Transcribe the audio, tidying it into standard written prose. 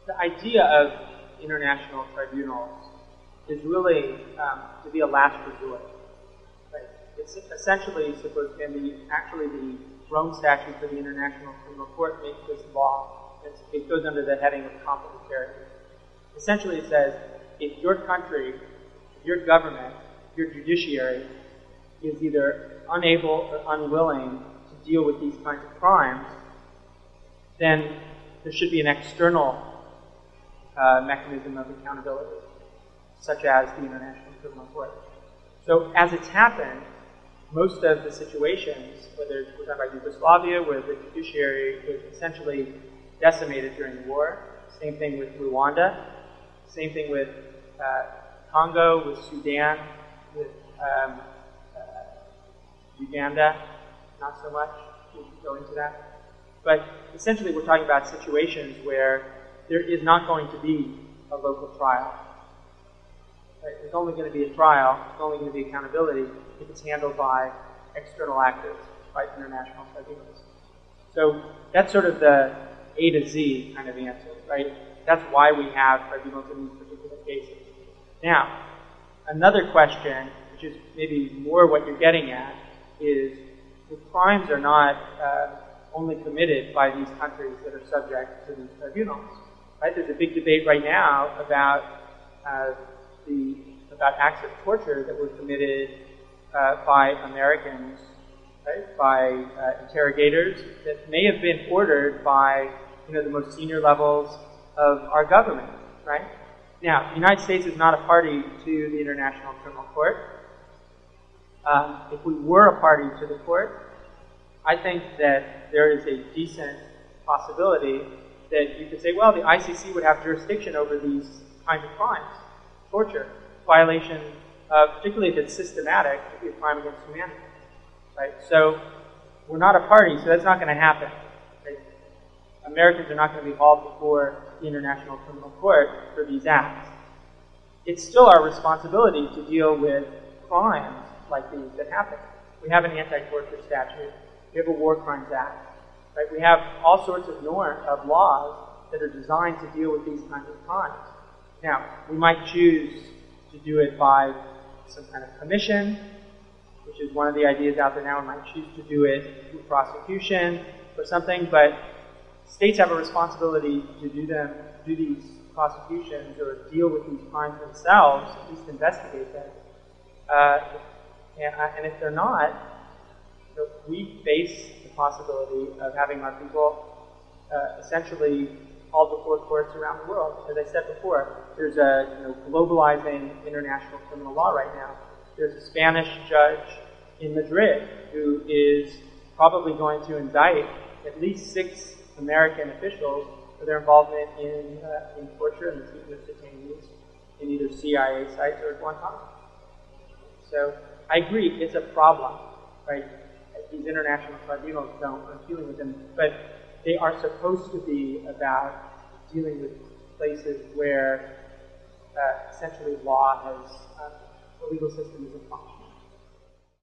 the idea of international tribunals is really to be a last resort. Right? It's essentially supposed to, and actually the Rome Statute for the International Criminal Court makes this law. It goes under the heading of complementarity. Essentially it says, if your country, your government, your judiciary is either unable or unwilling to deal with these kinds of crimes, then there should be an external mechanism of accountability, such as the International Criminal Court. So as it's happened, most of the situations, whether we're talking about Yugoslavia, where the judiciary was essentially decimated during the war, same thing with Rwanda, same thing with Congo, with Sudan, with Uganda, not so much, we can go into that. But essentially we're talking about situations where there is not going to be a local trial. Right? There's only going to be a trial, there's only going to be accountability if it's handled by external actors, by international tribunals. So that's sort of the A to Z kind of answer, right? That's why we have tribunals in these particular cases. Now, another question, which is maybe more what you're getting at, is the crimes are not only committed by these countries that are subject to these tribunals. Right? There's a big debate right now about acts of torture that were committed by Americans, right? By interrogators that may have been ordered by the most senior levels of our government. Right? Now, the United States is not a party to the International Criminal Court. If we were a party to the court, I think that there is a decent possibility that you could say, well, the ICC would have jurisdiction over these kinds of crimes, torture, violation, particularly if it's systematic, it would be a crime against humanity. Right? So we're not a party, so that's not going to happen. Right? Americans are not going to be hauled before the International Criminal Court for these acts. It's still our responsibility to deal with crimes like these that happen. We have an anti-torture statute. We have a War Crimes Act. Right? We have all sorts of laws that are designed to deal with these kinds of crimes. Now, we might choose to do it by some kind of commission, which is one of the ideas out there now. We might choose to do it through prosecution or something, but states have a responsibility to do these prosecutions or deal with these crimes themselves, at least investigate them. And if they're not, we face the possibility of having our people essentially hauled before courts around the world. As I said before, there's a globalizing international criminal law right now. There's a Spanish judge in Madrid who is probably going to indict at least 6 American officials for their involvement in torture and the treatment of detainees in either CIA sites or Guantanamo. So I agree, it's a problem, right? These international tribunals are dealing with them, but they are supposed to be about dealing with places where essentially law has, the legal system isn't functioning.